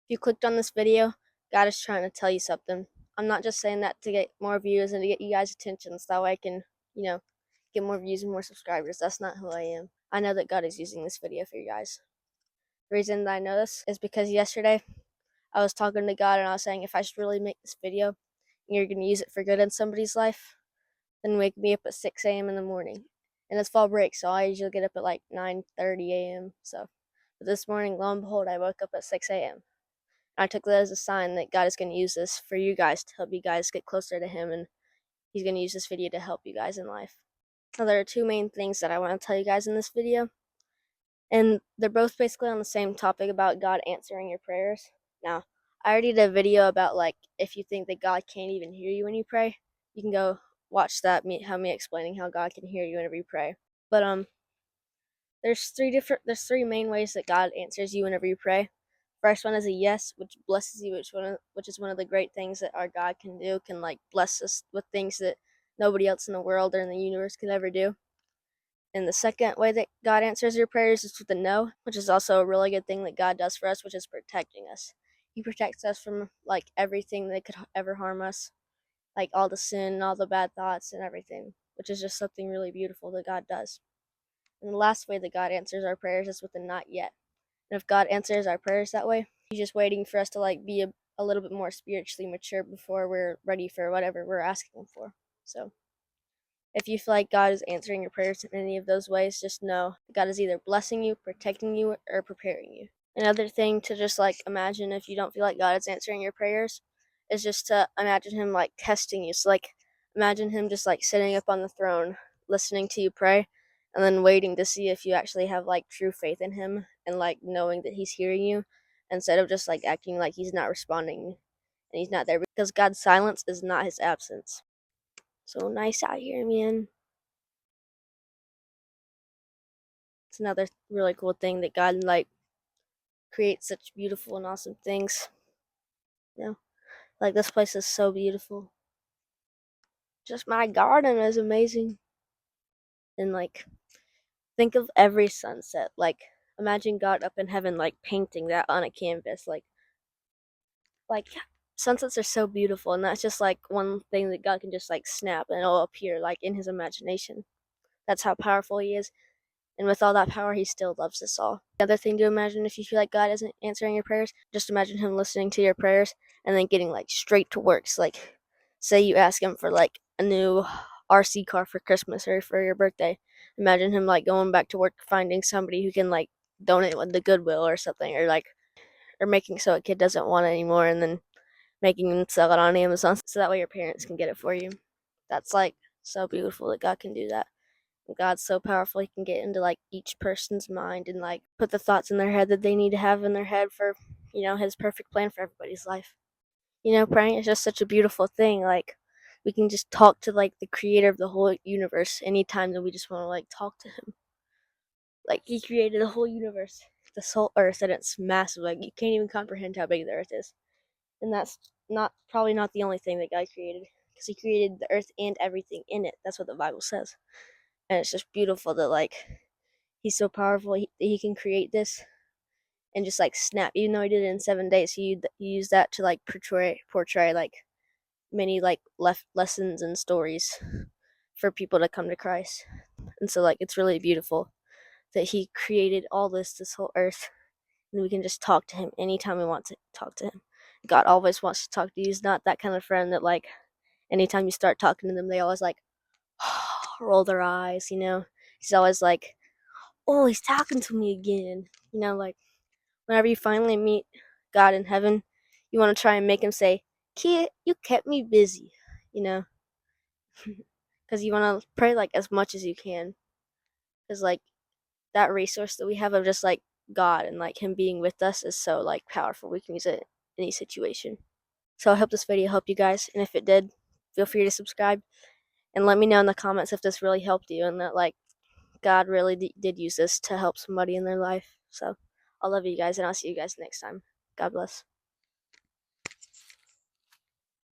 If you clicked on this video, God is trying to tell you something. I'm not just saying that to get more views and to get you guys' attention so that way I can, get more views and more subscribers. That's not who I am. I know that God is using this video for you guys. The reason that I know this is because yesterday I was talking to God and I was saying if I should really make this video and you're going to use it for good in somebody's life, then wake me up at 6 a.m. in the morning. And it's fall break, so I usually get up at like 9:30 a.m. But this morning, lo and behold, I woke up at 6 a.m. I took that as a sign that God is going to use this for you guys to help you guys get closer to Him, and He's going to use this video to help you guys in life. Now, there are two main things that I want to tell you guys in this video, and they're both basically on the same topic about God answering your prayers. Now, I already did a video about like if you think that God can't even hear you when you pray, you can go watch that, me explaining how God can hear you whenever you pray. But there's three main ways that God answers you whenever you pray. First one is a yes, which blesses you, which is one of the great things that our God can do, can like bless us with things that nobody else in the world or in the universe could ever do. And the second way that God answers your prayers is with a no, which is also a really good thing that God does for us, which is protecting us. He protects us from like everything that could ever harm us, like all the sin, all the bad thoughts and everything, which is just something really beautiful that God does. And the last way that God answers our prayers is with a not yet. And if God answers our prayers that way, He's just waiting for us to like be a little bit more spiritually mature before we're ready for whatever we're asking for. So if you feel like God is answering your prayers in any of those ways, just know God is either blessing you, protecting you, or preparing you. Another thing to just like imagine if you don't feel like God is answering your prayers is just to imagine Him like testing you. So like imagine Him just like sitting up on the throne, listening to you pray, and then waiting to see if you actually have like true faith in Him and like knowing that He's hearing you instead of just like acting like He's not responding and He's not there, because God's silence is not His absence. So nice out here, man. It's another really cool thing that God like creates such beautiful and awesome things. You know, like this place is so beautiful. Just my garden is amazing. And like think of every sunset. Like imagine God up in heaven like painting that on a canvas. Like sunsets are so beautiful, and that's just like one thing that God can just like snap and it'll appear like in His imagination. That's how powerful He is. And with all that power, He still loves us all. The other thing to imagine if you feel like God isn't answering your prayers, just imagine Him listening to your prayers and then getting like straight to work. So, like, say you ask Him for like a new RC car for Christmas or for your birthday. Imagine Him like going back to work, finding somebody who can like donate with the Goodwill or something, or making so a kid doesn't want it anymore, and then making them sell it on Amazon so that way your parents can get it for you. That's like so beautiful that God can do that. God's so powerful, He can get into like each person's mind and like put the thoughts in their head that they need to have in their head for, His perfect plan for everybody's life. Praying is just such a beautiful thing. Like we can just talk to like the creator of the whole universe anytime that we just want to like talk to Him. Like He created the whole universe, this whole earth, and it's massive. Like you can't even comprehend how big the earth is. And that's probably not the only thing that God created, because He created the earth and everything in it. That's what the Bible says. And it's just beautiful that like He's so powerful, he can create this and just like snap. Even though He did it in 7 days, he used that to like portray like many like lessons and stories for people to come to Christ. And so like it's really beautiful that He created all this whole earth, and we can just talk to Him anytime we want to talk to Him. God always wants to talk to you. He's not that kind of friend that like anytime you start talking to them, they always like roll their eyes. He's always like, oh, He's talking to me again. Like whenever you finally meet God in heaven, you want to try and make Him say, kid, you kept me busy, you know, because you want to pray like as much as you can, because like that resource that we have of just like God and like Him being with us is so like powerful. We can use it in any situation. So I hope this video helped you guys, and if it did, feel free to subscribe and let me know in the comments if this really helped you and that like God really did use this to help somebody in their life. So I love you guys, and I'll see you guys next time. God bless.